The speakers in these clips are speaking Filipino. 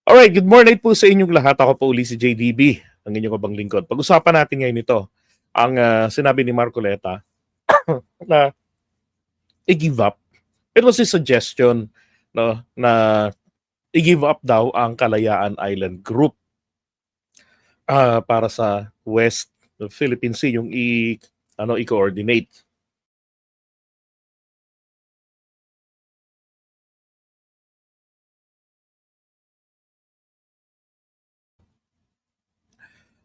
Alright, good morning po sa inyong lahat. Ako po uli si JDB, ang inyong kabang lingkod. Pag-usapan natin ngayon ito, ang sinabi ni Marcoleta na i-give up. It was a suggestion, no, na i-give up daw ang Kalayaan Island Group para sa West Philippine Sea, yung i-coordinate.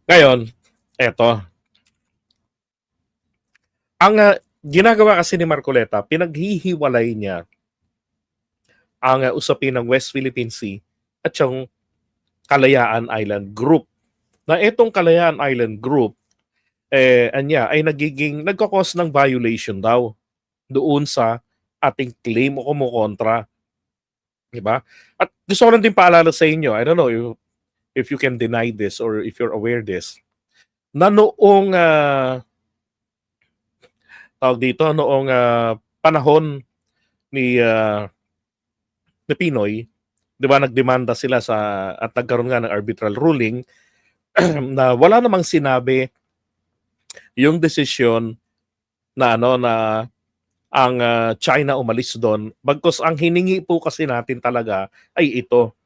Ngayon, eto. Ang ginagawa kasi ni Marcoleta, pinaghihiwalay niya ang usapin ng West Philippine Sea at yung Kalayaan Island Group. Na itong Kalayaan Island Group, ay nagkakos ng violation daw doon sa ating claim o kumukontra. Diba? At gusto ko lang din paalala sa inyo, I don't know if you can deny this or if you're aware this, na noong panahon ni Pinoy, 'di ba, nagdemanda sila at nagkaroon nga ng arbitral ruling na wala namang sinabi yung desisyon na ang China umalis doon, bagkus ang hiningi po kasi natin talaga ay ito.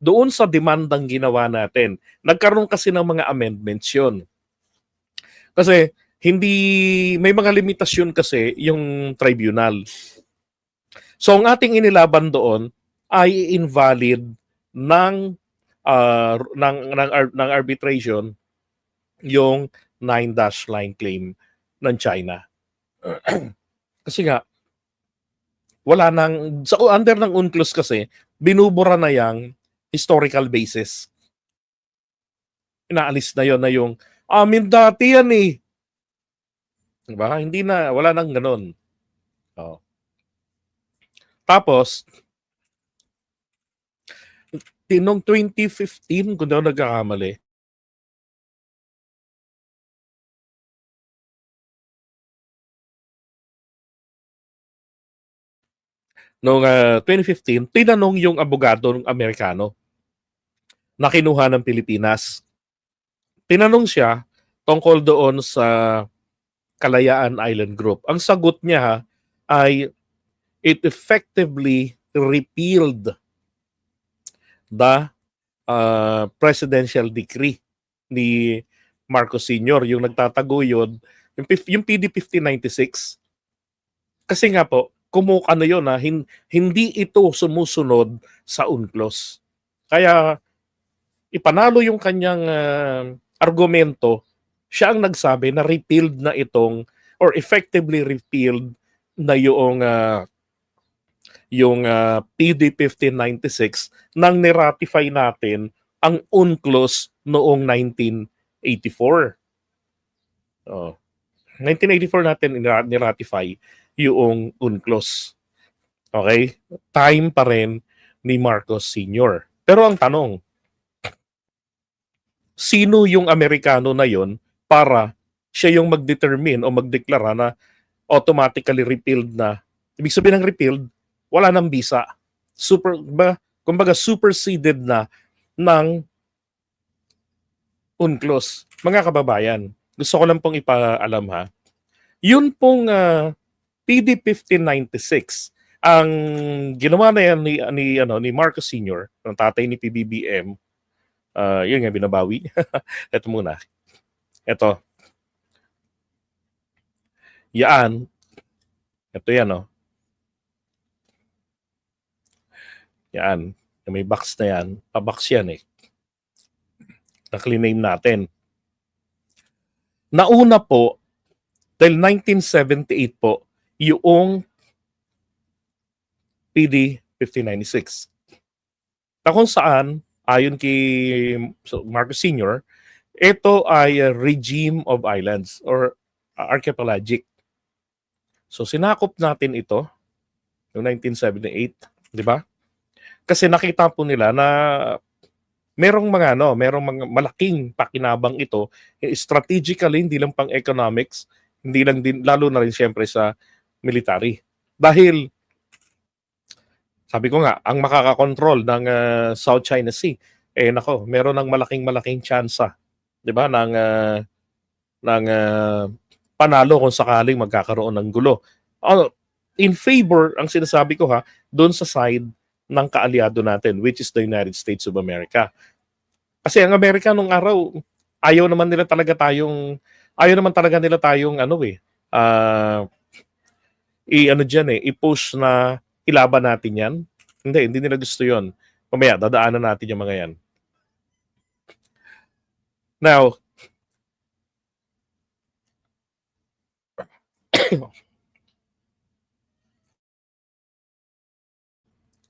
Doon sa demandang ginawa natin, nagkaroon kasi ng mga amendments yun. Kasi may mga limitasyon kasi yung tribunal. So ang ating inilaban doon ay invalid ng arbitration yung 9-dash line claim ng China. Kasi nga wala nang under ng UNCLOS kasi binubura na yang historical basis. Inaalis na yon na yung amin dati yan eh. Diba? Hindi na, wala nang ganun. Oh. Tapos, noong 2015, kung daw nagkakamali, noong 2015, tinanong yung abogado ng Amerikano na kinuha ng Pilipinas. Tinanong siya tungkol doon sa Kalayaan Island Group. Ang sagot niya ay it effectively repealed the presidential decree ni Marcos Sr., yung nagtataguyod, yung PD 1596. Kasi nga po, yun na hindi ito sumusunod sa UNCLOS. Kaya ipanalo yung kanyang argumento, siya ang nagsabi na repealed na itong or effectively repealed na yung PD 1596 nang niratify natin ang UNCLOS noong 1984. 1984 natin niratify yung UNCLOS. Okay? Time pa rin ni Marcos Sr. Pero ang tanong, sino yung Amerikano na yon para siya yung mag-determine o magdeklara na automatically repealed na? Ibig sabihin ng repealed, wala nang visa. Kumbaga superseded na ng UNCLOS. Mga kababayan, gusto ko lang pong ipaalam ha. Yun pong PD 1596, ang ginawa na yan ni Marcos Sr., ng tatay ni PBBM, yun nga binabawi. Ito muna. Ito. Yan. Ito yan, oh. Yan. May box na yan. Pa-box yan eh. Na-clean name natin. Nauna po, dahil 1978 po, yung PD 1596. Na kung saan, ayon kay Marcos Sr., ito ay regime of islands or archipelagic. So sinakop natin ito noong 1978, di ba? Kasi nakita po nila na merong mga malaking pakinabang ito strategically, hindi lang pang economics, hindi lang din, lalo na rin siyempre sa military. Dahil sabi ko nga, ang makakakontrol ng South China Sea nako, meron ng malaking-malaking tsansa, 'di ba, ng panalo kung sakaling magkakaroon ng gulo. In favor, ang sinasabi ko doon sa side ng kaalyado natin, which is the United States of America. Kasi ang Amerika nung araw, ayaw naman talaga nila tayong ah, i-push na ilaban natin yan. Hindi nila gusto yon. Mamaya, dadaanan natin yung mga yan. Now,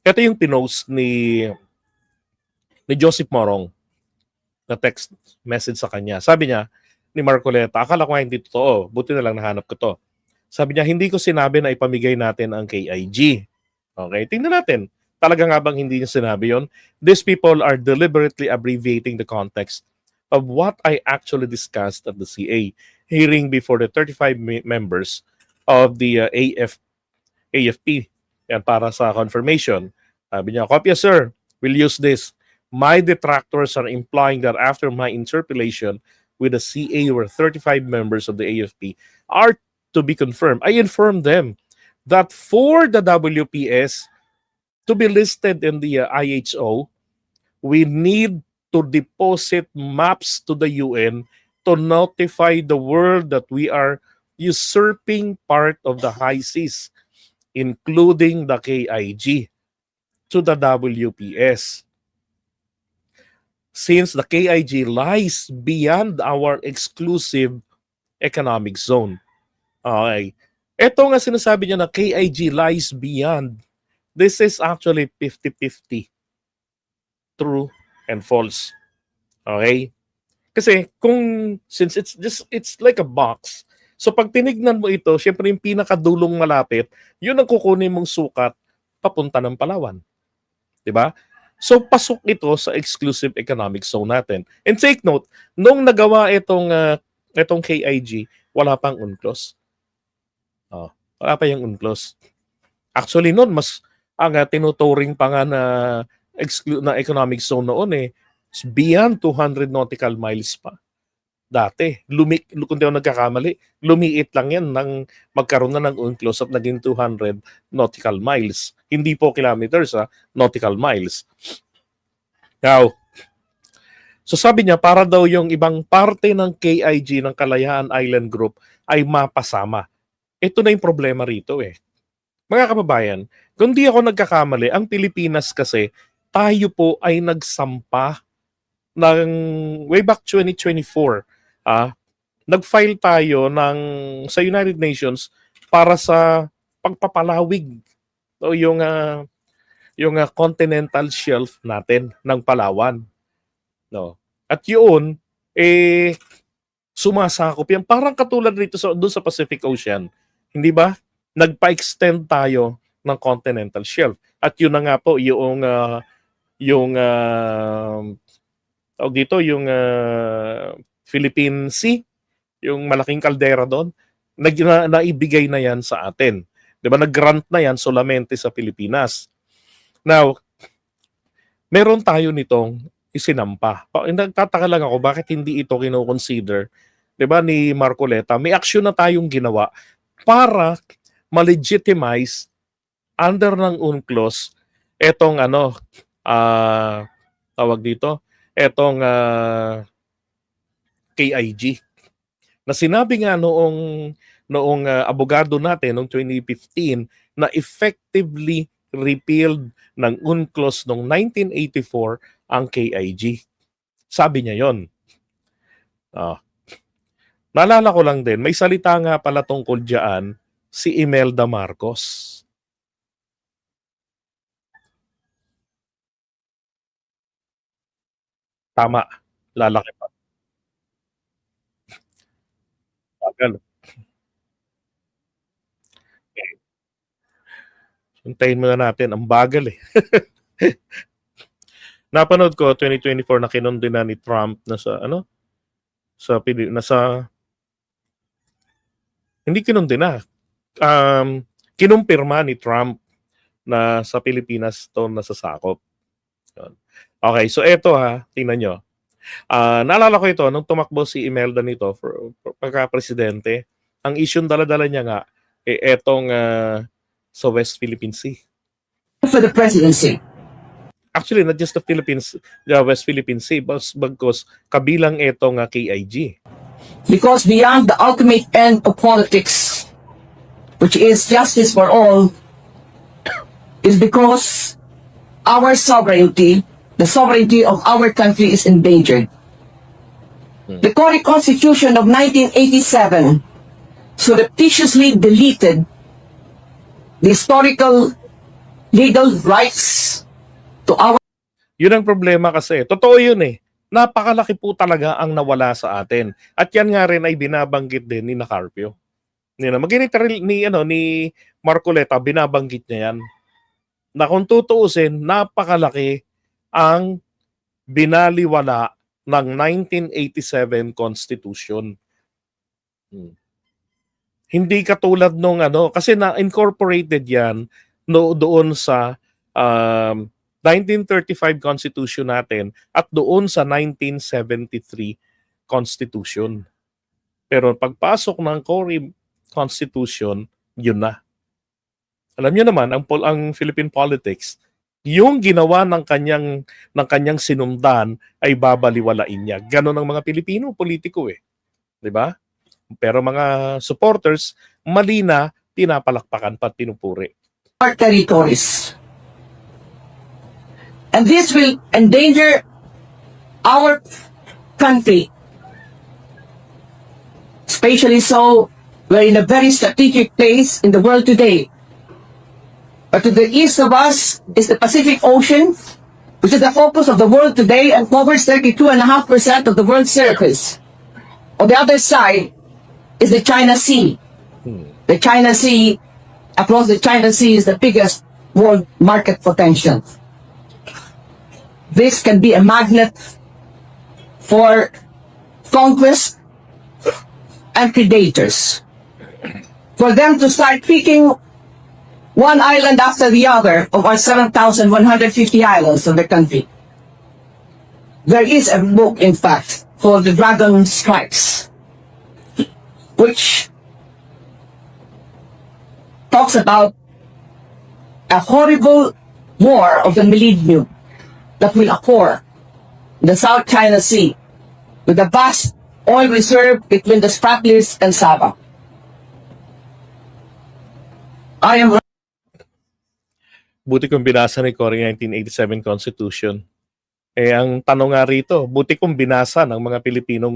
ito yung pinost ni Joseph Morong na text message sa kanya. Sabi niya, ni Marcoleta, akala ko nga hindi totoo. Buti na lang nahanap ko to. Sabi niya, hindi ko sinabi na ipamigay natin ang KIG. Okay, tingnan natin. Talaga nga bang hindi niya sinabi yon? These people are deliberately abbreviating the context of what I actually discussed at the CA hearing before the 35 members of the AFP. Yan, para sa confirmation. Sabi niya, Kopya sir, we'll use this. My detractors are implying that after my interpellation with the CA where 35 members of the AFP are to be confirmed, I informed them that for the WPS to be listed in the IHO, we need to deposit maps to the UN to notify the world that we are usurping part of the high seas, including the KIG, to the WPS. Since the KIG lies beyond our exclusive economic zone. Okay. Ito nga sinasabi niya na KIG lies beyond. This is actually 50-50. True and false. Okay? Kasi since it's like a box, so pag tinignan mo ito, syempre yung pinakadulong malapit, yun ang kukunin mong sukat papunta ng Palawan. 'Di ba? So pasok ito sa exclusive economic zone natin. And take note, nung nagawa itong KIG, wala pang UNCLOS. Wala pa yung UNCLOS. Actually noon mas ang tinuturing pa nga na economic zone noon beyond 200 nautical miles pa. Dati, kung di ako nagkakamali, lumiit lang yan nang magkaroon na ng UNCLOS at naging 200 nautical miles. Hindi po kilometers, nautical miles. Now, so sabi niya, para daw yung ibang parte ng KIG, ng Kalayaan Island Group, ay mapasama. Ito na yung problema rito Mga kababayan, kung di ako nagkakamali, ang Pilipinas kasi, tayo po ay nagsampa ng way back 2024. Nag-file tayo sa United Nations para sa pagpapalawig o yung continental shelf natin ng Palawan. No. At yun, sumasakop yan. Parang katulad rito doon sa Pacific Ocean. Hindi ba? Nagpa-extend tayo ng continental shelf. At yun na nga po, yung Philippine Sea, yung malaking kaldera doon, naibigay na yan sa atin. 'Di ba? Nag-grant na yan solamente sa Pilipinas. Now, meron tayo nitong isinampa. Nagtataka lang ako bakit hindi ito kino-consider, 'di ba, ni Marcoleta. May aksyon na tayong ginawa para ma-legitimize under ng UNCLOS etong tawag dito, etong KIG. Na sinabi nga noong abogado natin noong 2015 na effectively repealed ng UNCLOS noong 1984 ang KIG. Sabi niya yon. Naalala ko lang din, may salita nga pala tungkol diyan si Imelda Marcos. Tama, lalaki pa. Bagal. Hintayin muna natin, ang bagal Napanood ko 2024 na kinondena ni Trump na hindi kinondena. Kinumpirma ni Trump na sa Pilipinas to nasasakop. Okay, so eto ha, tingnan nyo. Naalala ko ito, nung tumakbo si Imelda nito for pagka-presidente, ang issue dala-dala niya nga, etong sa West Philippine Sea. For the presidency, Actually, not just the Philippines, the West Philippine Sea, bagkus kabilang etong KIG. because beyond the ultimate end of politics, which is justice for all, is because our sovereignty, the sovereignty of our country, is endangered. The Cory Constitution of 1987 surreptitiously deleted the historical legal rights to our Yun ang problema kasi. Totoo yun eh. Napakalaki po talaga ang nawala sa atin. At yan nga rin ay binabanggit din ni Carpio. Ni Marcoleta, binabanggit niya yan. Na kung tutuusin, napakalaki ang binaliwala ng 1987 Constitution. Hindi katulad nung kasi na-incorporated yan doon sa 1935 Constitution natin at doon sa 1973 Constitution. Pero pagpasok ng Cory Constitution, yun na. Alam niyo naman, ang Philippine politics, yung ginawa ng kanyang sinundan ay babaliwalain niya. Ganon ang mga Pilipino politiko eh. 'Di ba? Pero mga supporters, mali na, pinapalakpakan pa at pinupuri. territories. And this will endanger our country. Especially so, we're in a very strategic place in the world today. But to the east of us is the Pacific Ocean, which is the focus of the world today and covers 32.5% of the world's surface. On the other side is the China Sea. The China Sea, across the China Sea, is the biggest world market potential. This can be a magnet for conquest and predators. For them to start picking one island after the other of our 7,150 islands of the country. There is a book, in fact, called The Dragon Strikes, which talks about a horrible war of the millennium that will occur in the South China Sea with a vast oil reserve between the Spratlys and Sabah. I am Buti kong binasa ni Cory 1987 Constitution. Ang tanong nga rito, buti kong binasa ng mga Pilipinong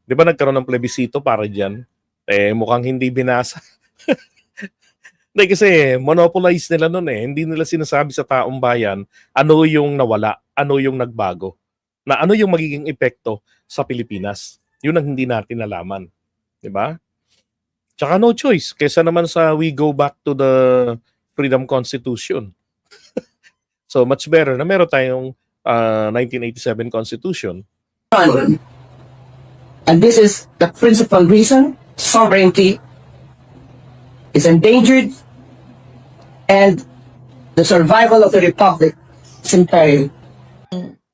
di ba nagkaroon ng plebisito para dyan? Mukhang hindi binasa. Hindi kasi monopolize nila nun eh. Hindi nila sinasabi sa taong bayan ano yung nawala, ano yung nagbago, na ano yung magiging epekto sa Pilipinas. Yun ang hindi natin nalaman. Di ba? Tsaka no choice. Kesa naman sa we go back to the Freedom Constitution. So much better na meron tayong 1987 Constitution. and this is the principal reason sovereignty is endangered and the survival of the republic is impaired.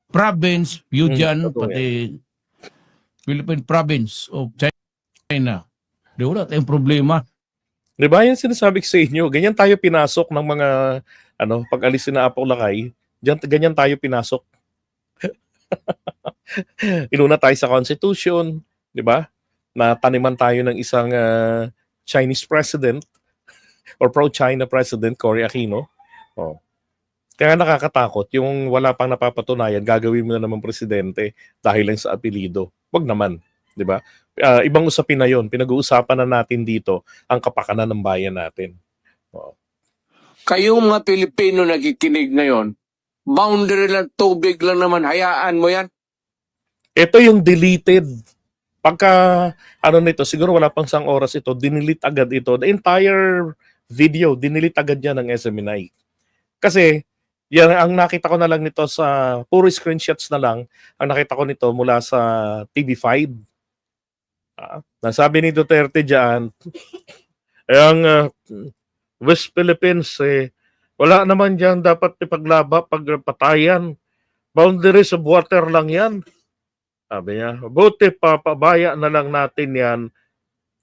Province, Fujian, totoo pati Philippine Province of China. Di wala tayong problema. Di ba yan sinasabi ko sa inyo? Ganyan tayo pinasok ng mga pag-alis na Apo Lakay. Ganyan tayo pinasok. Inuna tayo sa Constitution, di ba? Nataniman tayo ng isang Chinese president or pro-China president, Cory Aquino. Oh. Kaya nakakatakot yung wala pang napapatunayan, gagawin mo na naman presidente dahil lang sa apelido. Wag naman, di ba? Ibang usapin na yon. Pinag-uusapan na natin dito ang kapakanan ng bayan natin. Oh. Kayong mga Pilipino nakikinig ngayon, boundary lang, tubig lang naman, hayaan mo yan. Ito yung deleted. Pagka, nito, siguro wala pang isang oras ito, dinilit agad ito. The entire video, dinilit agad yan ng SMNI. Kasi, yan, ang nakita ko na lang nito sa, puro screenshots na lang, ang nakita ko nito mula sa TV5. Nasabi ni Duterte dyan, ang West Philippines, Wala naman diyan dapat pagpatayan. Boundaries of water lang yan. Sabi niya, buti pabaya na lang natin yan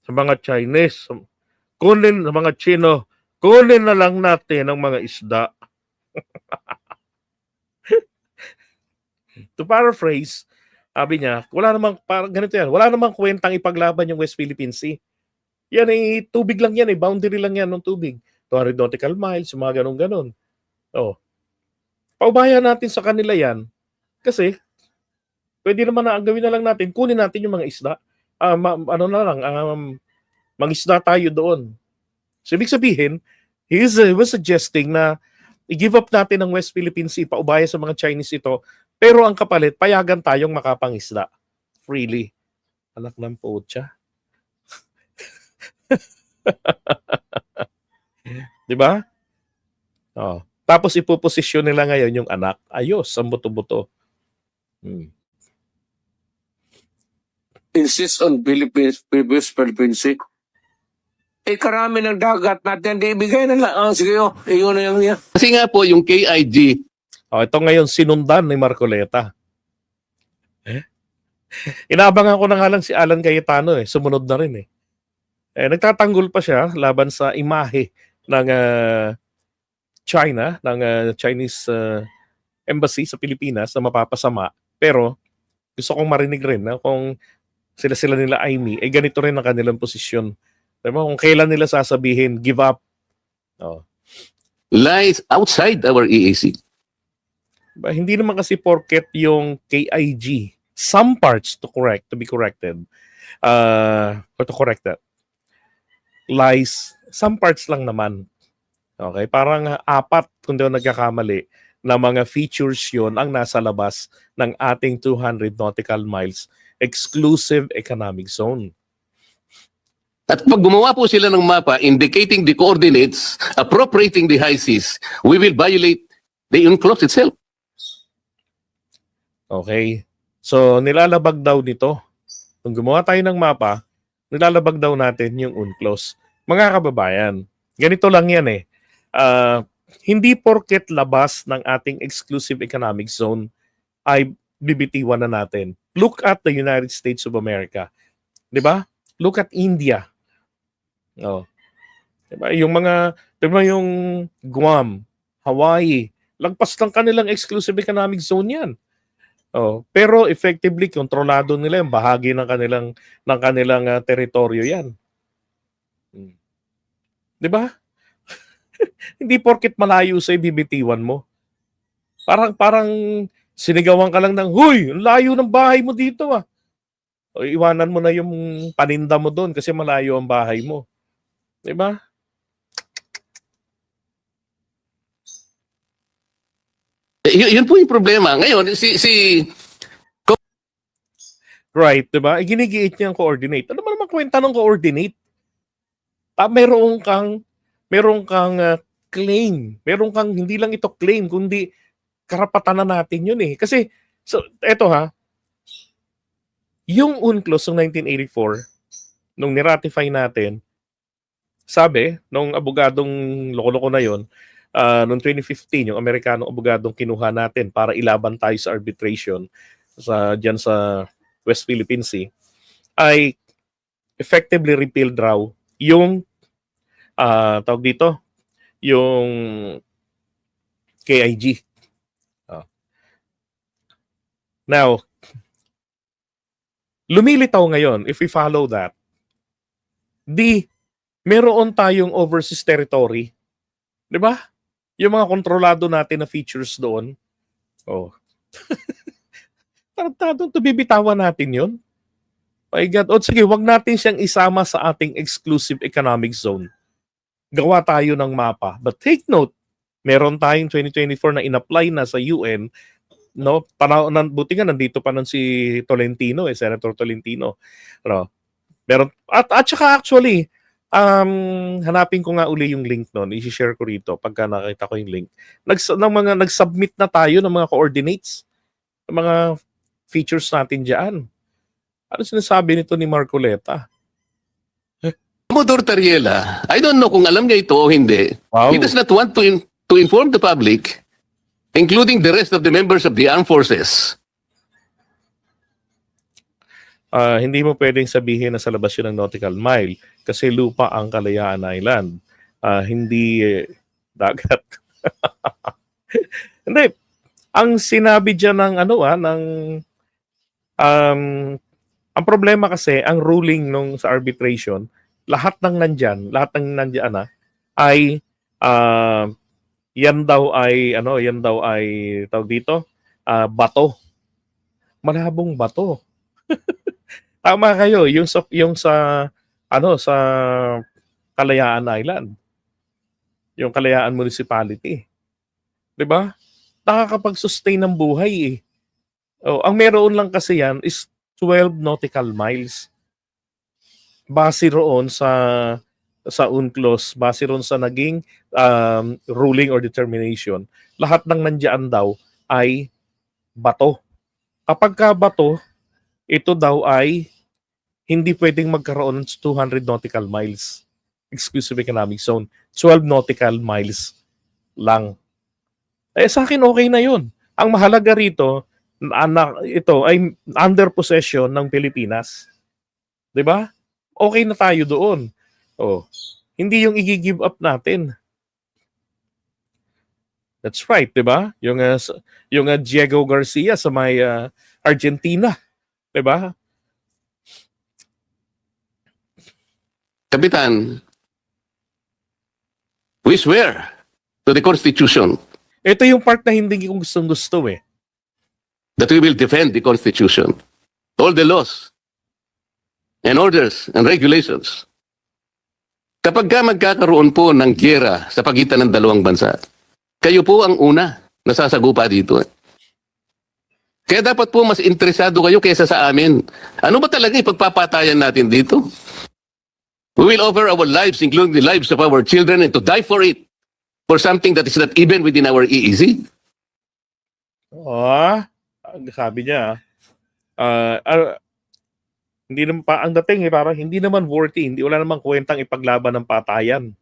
sa mga Chinese. Kunin sa mga Chino, kunin na lang natin ang mga isda. To paraphrase, sabi niya, wala namang, parang ganito yan, wala namang kwentang ipaglaban yung West Philippine Sea. Yan ay tubig lang yan, boundary lang yan ng tubig. 200 nautical miles, yung mga ganun-ganun. Oh. Paubayan natin sa kanila yan kasi pwede naman na ang gawin na lang natin, kunin natin yung mga isda. Ano na lang, mangisda tayo doon. So, ibig sabihin, he was suggesting na i-give up natin ang West Philippine Sea, paubaya sa mga Chinese ito, pero ang kapalit, payagan tayong makapangisda. Freely. Anak ng putya. Di ba? Oh. Tapos ipoposisyon nila ngayon yung anak. Ayos, ang buto-buto. Insist on West Philippine Sea. Karami ng dagat natin, di ibigay na lang. Sige, iyon na lang yan. Kasi nga po, yung KIG, Oh, ito ngayon sinundan ni Marcoleta. Inaabangan ko na nga lang si Alan Cayetano sumunod na rin nagtatanggol pa siya laban sa imahe ng China, ng Chinese embassy sa Pilipinas na mapapasama. Pero gusto kong marinig rin na kung sila nila Aimee, ganito rin ang kanilang posisyon. Diba? Kung kailan nila sasabihin, give up. Oh. lies outside our EAC. Hindi naman kasi porket yung KIG, some parts to be corrected, or to correct that, lies, some parts lang naman. Okay, parang 4, kung di ako nagkakamali, na mga features yon ang nasa labas ng ating 200 nautical miles exclusive economic zone. At pag gumawa po sila ng mapa indicating the coordinates, appropriating the high seas, we will violate the UNCLOS itself. Okay. So, nilalabag daw nito. Kung gumawa tayo ng mapa, nilalabag daw natin yung UNCLOS. Mga kababayan, ganito lang yan hindi porket labas ng ating exclusive economic zone ay bibitiwan na natin. Look at the United States of America. 'Di ba? Look at India. Oh. 'Di ba? Yung Guam, Hawaii, lagpas lang kanilang exclusive economic zone 'yan. Oh, pero effectively kontrolado nila yung bahagi ng kanilang teritoryo 'yan. 'Di ba? Hindi porket malayo sa bibitiwan mo. Parang sinigawan ka lang ng, "Huy, ang layo ng bahay mo dito O iwanan mo na yung paninda mo doon kasi malayo ang bahay mo. 'Di ba? Yun po yung problema. Ngayon, Right, 'di ba? Ginigiit niya ang coordinate. Ano ba naman kwenta ng coordinate? Meron kang claim. Meron kang hindi lang ito claim kundi karapatan na natin 'yun Kasi eto yung UNCLOS ng 1984 nung ni-ratify natin, sabi nung abogadong loko-loko na 'yon, noong 2015 yung Amerikanong abogadong kinuha natin para ilaban tayo sa arbitration diyan sa West Philippine Sea ay effectively repealed raw yung tawag dito, yung KIG. Now, lumilitaw ngayon, if we follow that, meron tayong overseas territory. 'Di ba? Yung mga kontrolado natin na features doon. Oh. Tarantadong bibitawan natin yun. My God. O sige, wag natin siyang isama sa ating exclusive economic zone. Gawa tayo ng mapa. But take note, meron tayong 2024 na in-apply na sa UN. No? Buti nga nandito pa nun si Tolentino, Senator Tolentino. No? Meron, at saka actually, hanapin ko nga uli yung link nun. I-share ko rito pagka nakita ko yung link. Nag-submit na tayo ng mga coordinates, ng mga features natin dyan. Ano sinasabi nito ni Marcoleta? Commodore Tariela, I don't know kung alam niya ito o hindi. Wow. He does not want to to inform the public, including the rest of the members of the armed forces, Hindi mo pwedeng sabihin na sa labas yun ng nautical mile kasi lupa ang Kalayaan Island. Hindi dagat. Hindi. Ang sinabi diyan ng ang problema kasi ang ruling nung sa arbitration, lahat ng nandiyan ay yan daw ay tawag dito, bato. Malabong bato. Tama kayo, yung sa Kalayaan Island. Yung Kalayaan Municipality. 'Di ba? Nakakapag-sustain ng buhay eh. Oh, ang meron lang kasi yan is 12 nautical miles. Base roon sa UNCLOS, base roon sa naging ruling or determination, lahat ng nandiyan daw ay bato. Kapag ka bato, ito daw ay hindi pwedeng magkaroon ng 200 nautical miles. Exclusive economic zone. 12 nautical miles lang. Eh sa akin okay na yun. Ang mahalaga rito, ito ay under possession ng Pilipinas. 'Di ba? Okay na tayo doon. Oh, hindi yung i-give up natin. That's right, 'di ba? Yung Diego Garcia sa may Argentina, 'di ba? Kapitan, we swear to the Constitution Ito yung part na hindi ko gustong-gusto eh. that we will defend the Constitution, all the laws and orders and regulations. Kapag ka magkakaroon po ng giyera sa pagitan ng dalawang bansa, kayo po ang una na sasagupa dito. Kaya dapat po mas interesado kayo kaysa sa amin. Ano ba talaga ipagpapatayan natin dito? We will offer our lives, including the lives of our children, and to die for it, for something that is not even within our EEZ. Sabi niya, hindi naman pa ang dating parang hindi naman worthy, wala namang kwentang ipaglaban ng patayan.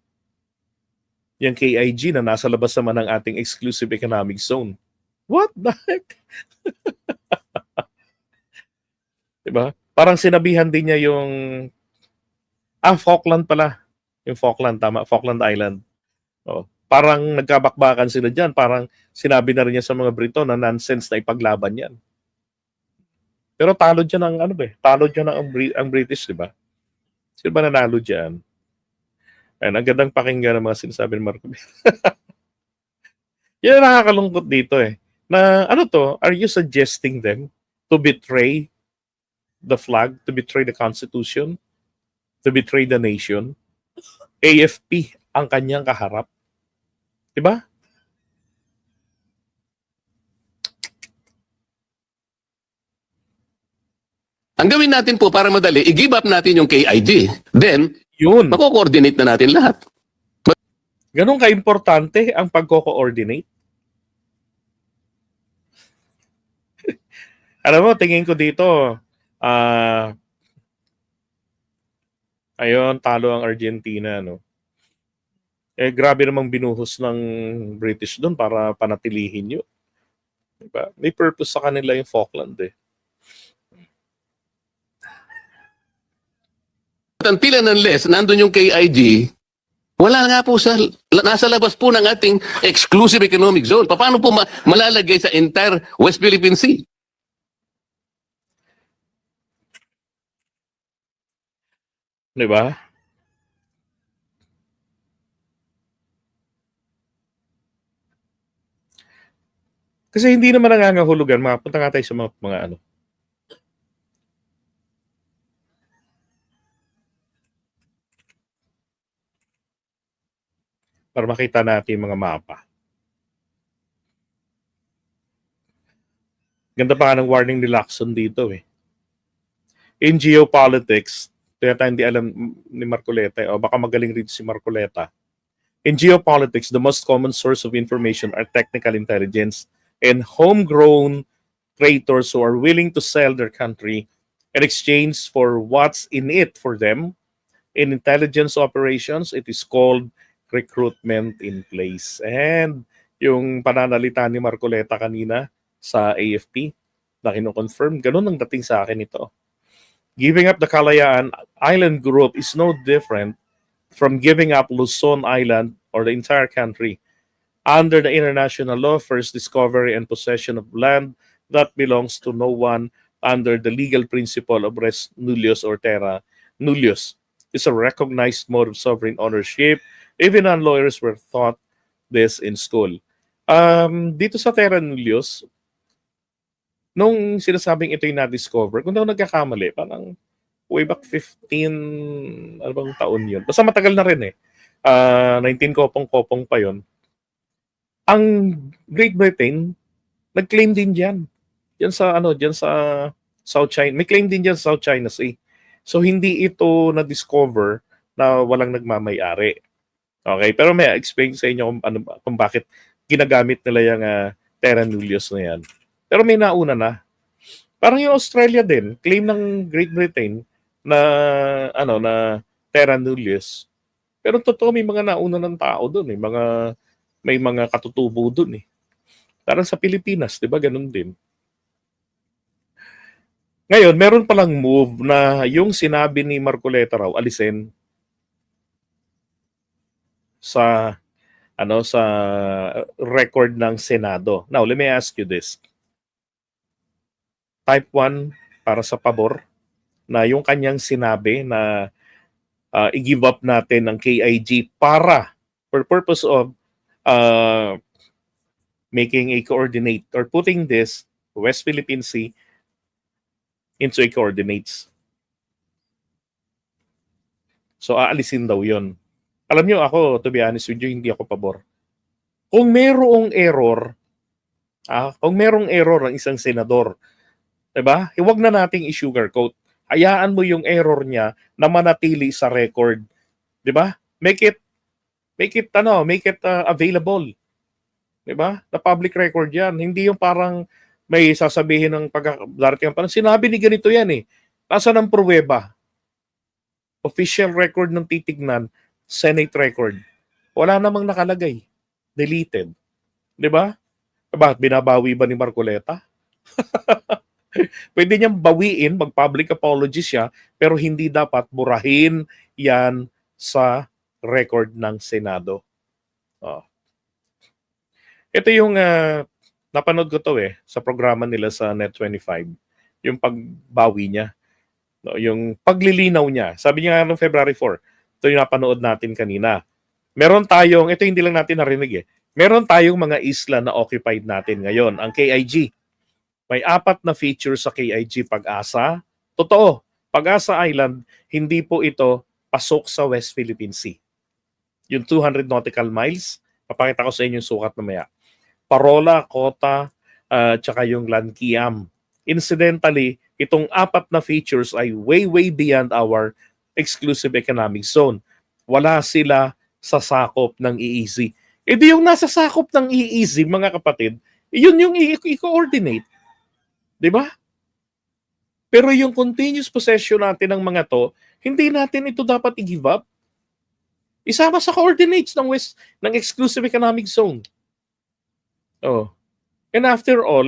Yung KIG na nasa labas naman ng ating exclusive economic zone. What the heck? Diba? Parang sinabihan din niya yung Falkland pala. Yung Falkland, tama. Falkland Island. Oh, parang nagkabakbakan sila dyan. Parang sinabi na rin niya sa mga Brito na nonsense na ipaglaban yan. Pero talo dyan ang Talo dyan ang British, di ba? Sino ba nanalo dyan? Ayun, ang gandang pakinggan ng mga sinasabi ni Marco. Yan ang nakakalungkot dito eh. Na are you suggesting them to betray the flag, to betray the Constitution, to betray the nation? AFP ang kanyang kaharap. Diba? Ang gawin natin po para madali, i-give up natin yung KIG. Then, Yun. mako-coordinate na natin lahat. Ganun ka-importante ang pagko-coordinate. Alam mo, tingin ko dito, ayun, talo ang Argentina, no? Eh, grabe namang binuhos ng British doon para panatilihin yun. Diba? May purpose sa kanila yung Falkland eh. At until and unless nandun yung KIG, wala nga po nasa labas po ng ating exclusive economic zone. Paano po malalagay sa entire West Philippine Sea? Diba? Kasi hindi naman nangangahulugan. Punta nga tayo sa mga ano. Para makita natin mga mapa. Ganda pa nga ng warning ni Lacson dito eh. In geopolitics, kaya tayo hindi alam ni Marcoleta, o baka magaling rin si Marcoleta. In geopolitics, the most common source of information are technical intelligence and homegrown traitors who are willing to sell their country in exchange for what's in it for them. In intelligence operations, it is called recruitment in place. And yung pananalita ni Marcoleta kanina sa AFP na kino-confirm, ganun ang dating sa akin ito. Giving up the Kalayaan Island Group is no different from giving up Luzon Island or the entire country. Under the international law, first discovery and possession of land that belongs to no one under the legal principle of res nullius or terra nullius is a recognized mode of sovereign ownership. Even non-lawyers were taught this in school. Dito sa terra nullius, nung sinasabing ito yung na-discover, kung daw nagkakamali, parang way back 15, ano bang taon yun? Basta matagal na rin eh. 19 kopong-kopong pa yun. Ang Great Britain, nag-claim din dyan. Diyan sa South China. May claim din dyan sa South China Sea. So, hindi ito na-discover na walang nagmamayari. Okay? Pero may explain sa inyo kung bakit ginagamit nila yung terra nullius na yan. Pero may nauna na. Parang yung Australia din, claim ng Great Britain na terra nullius. Pero totoo may mga nauna ng tao doon, may mga katutubo doon eh. Parang sa Pilipinas, 'di ba? Ganun din. Ngayon, meron palang move na yung sinabi ni Marcoleta raw alisin sa record ng Senado. Now, let me ask you this. Type 1 para sa pabor na yung kanyang sinabi na i-give up natin ng KIG for purpose of making a coordinate or putting this West Philippine Sea into a coordinates. So aalisin daw yon. Alam nyo ako, to be honest with you, hindi ako pabor. Kung merong error ang isang senador, diba? Huwag na nating i-sugarcoat. Hayaan mo yung error niya na manatili sa record. Diba? Make it available. Diba? Na public record yan. Hindi yung parang may sasabihin ng pagdarating. Parang sinabi ni ganito yan eh. Nasaan ang pruweba? Official record ng titignan, Senate record. Wala namang nakalagay. Deleted. Diba? Bakit binabawi ba ni Marcoleta? Pwede niyang bawiin, mag-public apology siya, pero hindi dapat burahin yan sa record ng Senado. Ito yung napanood ko to sa programa nila sa Net25, yung pagbawi niya, yung paglilinaw niya. Sabi niya noong February 4, ito yung napanood natin kanina. Meron tayong, ito hindi lang natin narinig meron tayong mga isla na occupied natin ngayon, ang KIG. May 4 na features sa KIG Pag-asa. Totoo, Pag-asa Island, hindi po ito pasok sa West Philippine Sea. Yung 200 nautical miles, papakita ko sa inyo yung sukat mamaya. Parola, Kota, tsaka yung Lankiam. Incidentally, itong 4 na features ay way beyond our exclusive economic zone. Wala sila sa sakop ng EEZ. E di yung nasa sakop ng EEZ, mga kapatid, yun yung i-coordinate. Diba? Pero yung continuous possession natin ng mga to, hindi natin ito dapat i-give up. Isama sa coordinates ng exclusive economic zone. Oh. And after all,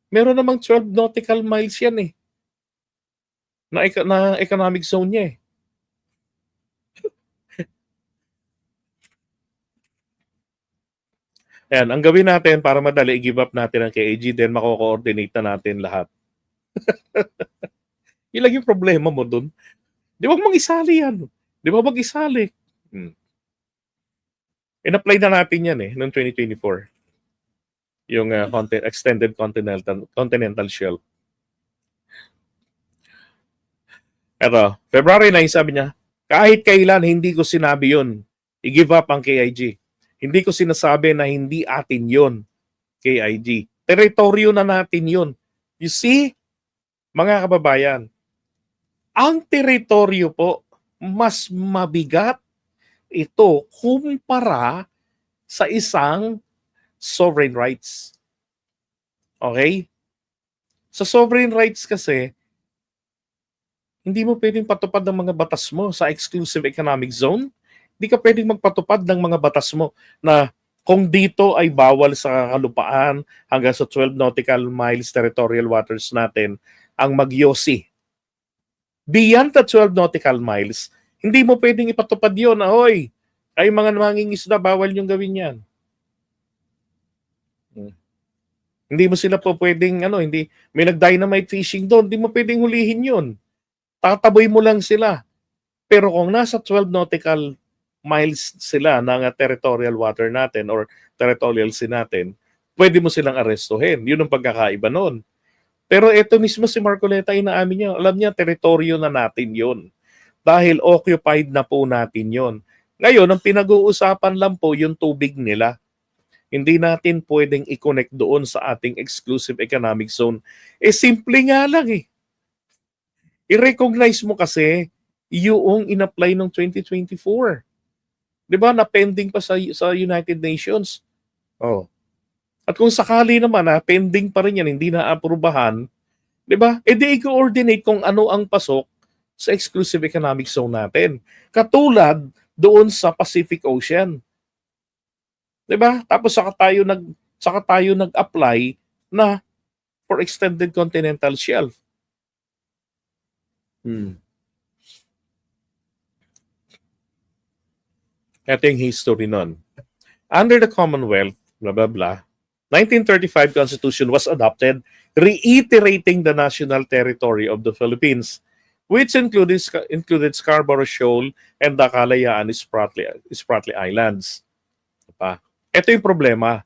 meron namang 12 nautical miles yan na economic zone niya Ayan, ang gawin natin para madali, i-give up natin ang KAG, then mako-coordinate na natin lahat. Yun lang yung problema mo dun. Di wag mong isali yan. Di ba wag isali? In-apply na natin yan noong 2024. Yung extended continental shelf. Eto, February 9, sabi niya, kahit kailan hindi ko sinabi yun. I-give up ang KIG. Hindi ko sinasabi na hindi atin yun, KIG. Teritoryo na natin yun. You see, mga kababayan, ang teritoryo po, mas mabigat ito kumpara sa isang sovereign rights. Okay? Sa sovereign rights kasi, hindi mo pwedeng patupad ng mga batas mo sa exclusive economic zone. Di ka pwedeng magpatupad ng mga batas mo na kung dito ay bawal sa kalupaan hanggang sa 12 nautical miles territorial waters natin ang magyosi. Beyond the 12 nautical miles, hindi mo pwedeng ipatupad yun na, hoy, ay mga mangingisda, bawal yung gawin yan. Hindi mo sila po pwedeng, hindi, may nag-dynamite fishing doon, hindi mo pwedeng hulihin yun. Tataboy mo lang sila. Pero kung nasa 12 nautical miles sila ng territorial water natin or territorial sea natin, pwede mo silang arestuhin. Yun ang pagkakaiba noon. Pero ito mismo si Marcoleta, inaamin niya, alam niya, teritoryo na natin yun. Dahil occupied na po natin yun. Ngayon, ang pinag-uusapan lang po yung tubig nila. Hindi natin pwedeng i-connect doon sa ating exclusive economic zone. Simple nga lang eh. I-recognize mo kasi yung in-apply ng 2024. Di ba? Na pending pa sa United Nations. Oh. At kung sakali naman na pending pa rin yan, hindi na aprubahan, di ba? Di i-coordinate kung ano ang pasok sa exclusive economic zone natin. Katulad doon sa Pacific Ocean. 'Di ba? Tapos saka tayo nag-apply na for extended continental shelf. Ito yung history nun. Under the Commonwealth, blah blah blah, 1935 Constitution was adopted reiterating the national territory of the Philippines, which included Scarborough Shoal and the Kalayaan Spratly Islands. Diba? Ito yung problema.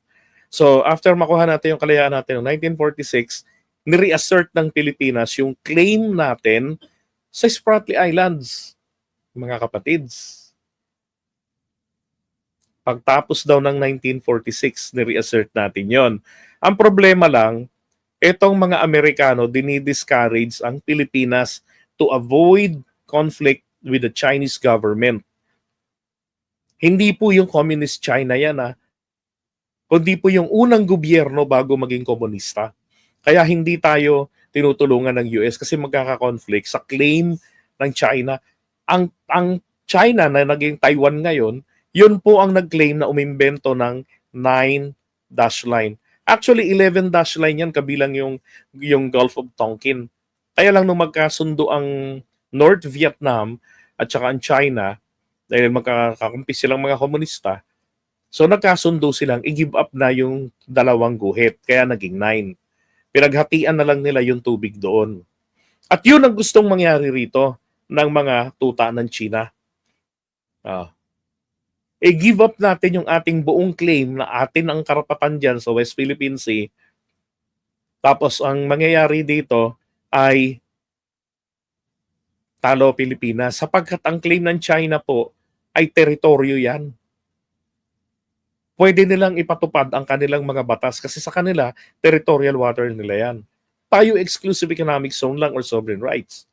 So, after makuha natin yung kalayaan natin noong 1946, ni-reassert ng Pilipinas yung claim natin sa Spratly Islands, mga kapatids. Pagtapos daw ng 1946, ni-reassert natin yon. Ang problema lang, itong mga Amerikano, dinidiscourage ang Pilipinas to avoid conflict with the Chinese government. Hindi po yung communist China yan, kundi po yung unang gobyerno bago maging komunista. Kaya hindi tayo tinutulungan ng US kasi magkaka-conflict sa claim ng China. Ang China na naging Taiwan ngayon, yun po ang nag-claim na umimbento ng 9-dash line. Actually, 11-dash line yan kabilang yung Gulf of Tonkin. Kaya lang nung magkasundo ang North Vietnam at saka ang China, dahil magkakakumpi silang mga komunista, so nagkasundo silang i-give up na yung dalawang guhit, kaya naging 9. Pinaghatian na lang nila yung tubig doon. At yun ang gustong mangyari rito ng mga tuta ng China. Give up natin yung ating buong claim na atin ang karapatan dyan sa West Philippine Sea. Tapos ang mangyayari dito ay talo Pilipinas sapagkat ang claim ng China po ay teritoryo yan. Pwede nilang ipatupad ang kanilang mga batas kasi sa kanila, territorial water nila yan. Tayo exclusive economic zone lang or sovereign rights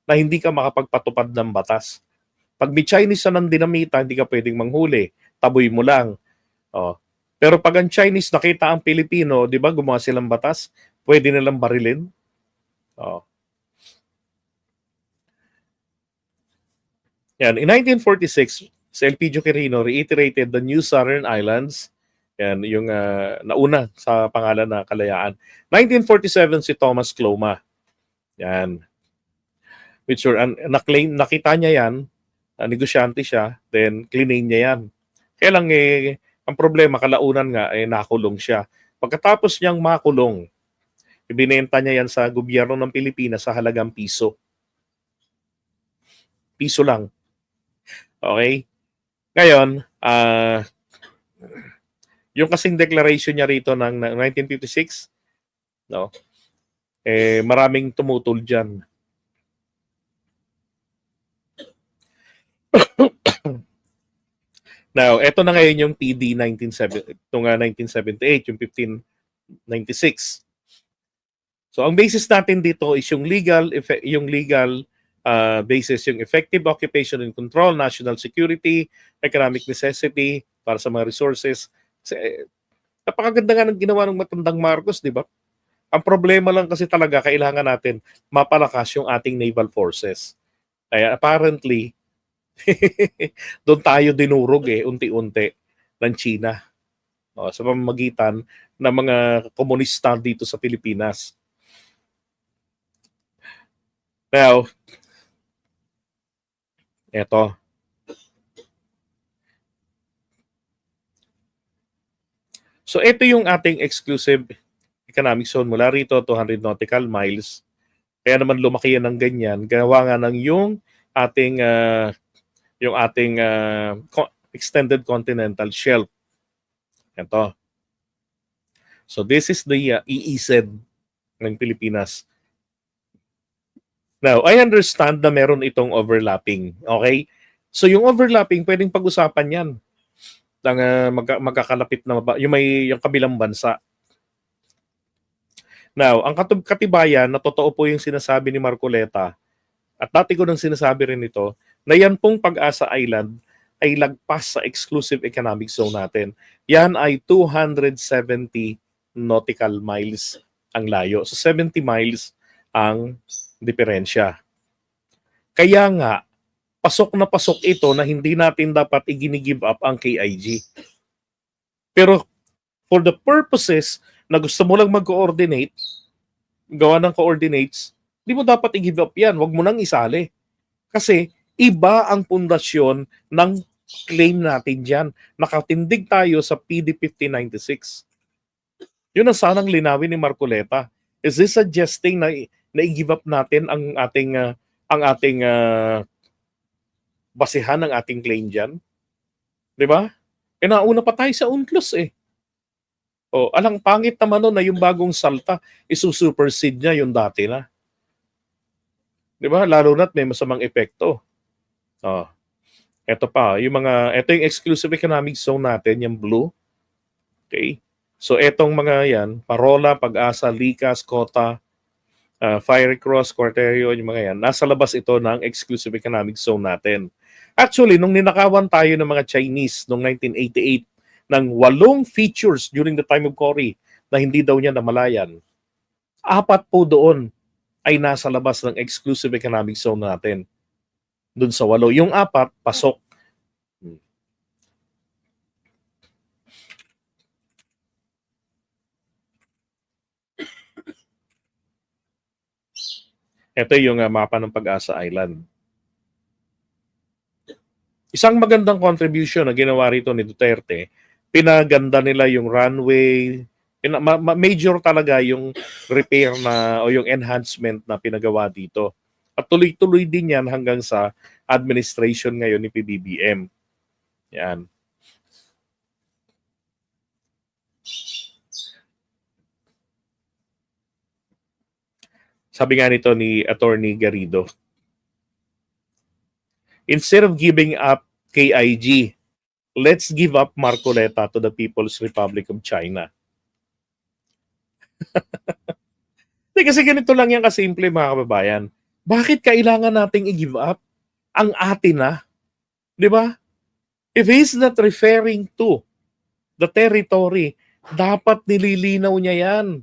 na hindi ka makapagpatupad ng batas. Pag may Chinese na dinamita, hindi ka pwedeng manghuli. Taboy mo lang. Pero pag ang Chinese nakita ang Pilipino, di ba, gumawa silang batas, pwede nilang barilin. Yan. In 1946, si Elpidio Quirino reiterated the new Southern Islands. Yan, yung nauna sa pangalan na Kalayaan. 1947 si Thomas Cloma. Yan. Which na-claim, nakita niya yan, negosyante siya, then clean niya yan. Kaya lang ang problema, kalaunan nga, nakulong siya. Pagkatapos niyang makulong, ibinenta niya yan sa gobyerno ng Pilipinas sa halagang piso. Piso lang. Okay? Ngayon, yung kasing declaration niya rito ng 1956, no? Maraming tumutol dyan. Now, eto na ngayon yung PD 1978, yung 1596. So, ang basis natin dito is yung legal basis, yung effective occupation and control, national security, economic necessity para sa mga resources. Kasi, napakaganda nga ng ginawa ng matandang Marcos, di ba? Ang problema lang kasi talaga, kailangan natin mapalakas yung ating naval forces. Kaya apparently, Doon tayo dinurog unti-unti ng China. Sa pamamagitan ng mga komunista dito sa Pilipinas. Now, eto. So ito yung ating exclusive economic zone mula rito 200 nautical miles. Kaya naman lumaki yan ng ganyan. Gawa nga ng yung ating extended continental shelf. Ito. So this is the EEZ ng Pilipinas. Now, I understand na meron itong overlapping. Okay? So yung overlapping, pwedeng pag-usapan yan. Ng magkakalapit na yung kabilang bansa. Now, ang katibayan na totoo po yung sinasabi ni Marcoleta, at dati ko nang sinasabi rin ito, na yan pong Pag-asa Island ay lagpas sa exclusive economic zone natin. Yan ay 270 nautical miles ang layo. So 70 miles ang diferensya. Kaya nga, pasok na pasok ito na hindi natin dapat i-give up ang KIG. Pero for the purposes na gusto mo lang mag-coordinate, gawa ng coordinates, di mo dapat i-give up yan. Huwag mo nang isali. Kasi iba ang pundasyon ng claim natin dyan. Nakatindig tayo sa PD 5096. Yun ang sanang linawin ni Marcoleta. Is this suggesting na i-give up natin ang ating basihan ng ating claim dyan? Di ba? Nauna pa tayo sa UNCLOS alang pangit naman nun na yung bagong salta, isusupersede niya yung dati na. Di ba? Lalo na't may masamang epekto. Ito yung exclusive economic zone natin, yung blue. Okay? So, etong mga yan, Parola, Pag-asa, Likas, Kota, Fiery Cross, Cuarterio, yung mga yan, nasa labas ito ng exclusive economic zone natin. Actually, nung ninakawan tayo ng mga Chinese noong 1988 ng 8 features during the time of Cory na hindi daw niya namalayan, 4 po doon ay nasa labas ng exclusive economic zone natin. Doon sa 8. Yung 4, pasok. Ito yung mapa ng Pag-asa Island. Isang magandang contribution na ginawa rito ni Duterte, pinaganda nila yung runway, major talaga yung repair o yung enhancement na pinagawa dito. At tuloy-tuloy din yan hanggang sa administration ngayon ni PBBM. Yan. Sabi nga nito ni Attorney Garrido, instead of giving up KIG, let's give up Marcoleta to the People's Republic of China. Kasi ganito lang yan kasimple, mga kababayan. Bakit kailangan nating i-give up ang atin na? Di ba? If he's not referring to the territory, dapat nililinaw niya yan.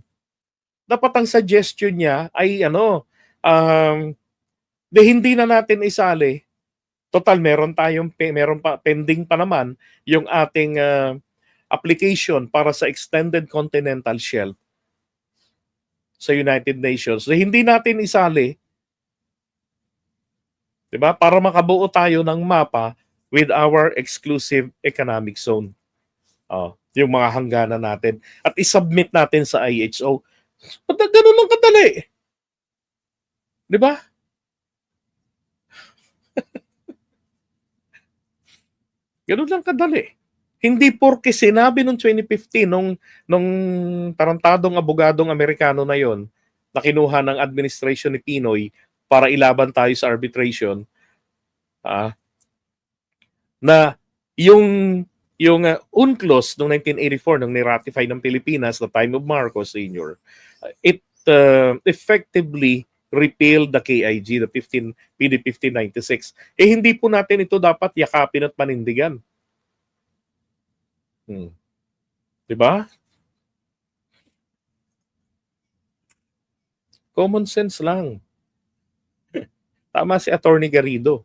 Dapat ang suggestion niya ay hindi na natin isali. Total, meron pa pending pa naman yung ating application para sa extended continental shelf sa United Nations. So, hindi natin isali, 'di ba? Para makabuo tayo ng mapa with our exclusive economic zone. Yung mga hangganan natin at isubmit natin sa IHO. Ganun lang kadali. 'Di ba? Ganun lang kadali. Hindi porke sinabi noong 2015 nung tarantadong abogadong Amerikano na yon na kinuha ng administration ni Pinoy para ilaban tayo sa arbitration, na yung UNCLOS noong 1984 nung niratify ng Pilipinas the time of Marcos Sr., it effectively repealed the KIG, the PD 1596. Hindi po natin ito dapat yakapin at panindigan. Diba? Common sense lang. Tama si Attorney Garrido.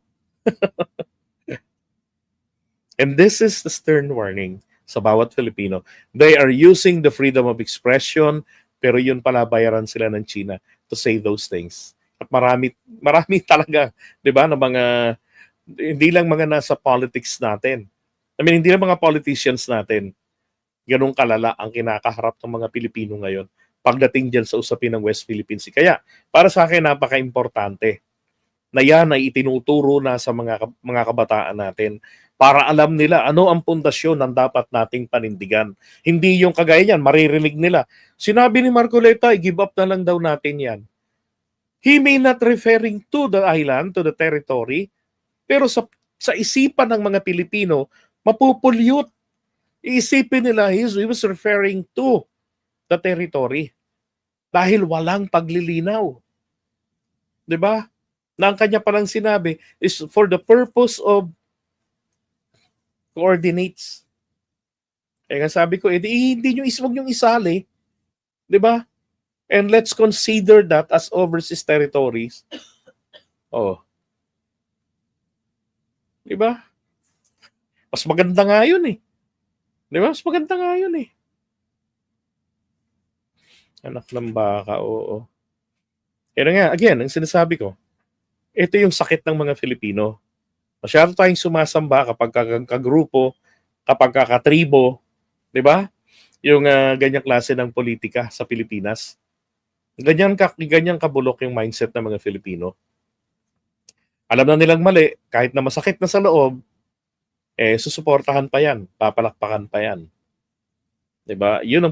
And this is the stern warning sa bawat Filipino. They are using the freedom of expression, pero yun pala bayaran sila ng China to say those things. At marami talaga, 'di ba, na mga hindi lang mga nasa politics natin. I mean, hindi lang mga politicians natin. Ganun kalala ang kinakaharap ng mga Pilipino ngayon pagdating diyan sa usapin ng West Philippine Sea. Kaya, para sa akin napaka-importante na yan ay itinuturo na sa mga kabataan natin para alam nila ano ang pundasyon ng dapat nating panindigan. Hindi yung kagaya niyan, maririnig nila. Sinabi ni Marcoleta, i-give up na lang daw natin yan. He may not referring to the island, to the territory, pero sa isipan ng mga Pilipino, mapupulyot. Iisipin nila he was referring to the territory dahil walang paglilinaw. 'Di ba? Na ang kanya palang sinabi is for the purpose of coordinates. Kaya nga sabi ko, hindi nyo huwag nyo isali. 'Di ba? And let's consider that as overseas territories. Oh. 'Di ba? Mas maganda nga yun eh. 'Di ba? Mas maganda nga yun eh. Anak ng baka, oo. Pero nga, again, ang sinasabi ko, ito yung sakit ng mga Filipino. Masyado tayong sumasamba kapag kagrupo, kapag kakatribo, di ba? Yung ganyang klase ng politika sa Pilipinas. Ganyan kabulok yung mindset ng mga Filipino. Alam na nilang mali, kahit na masakit na sa loob, susuportahan pa yan, papalakpakan pa yan. Di ba? Yun ang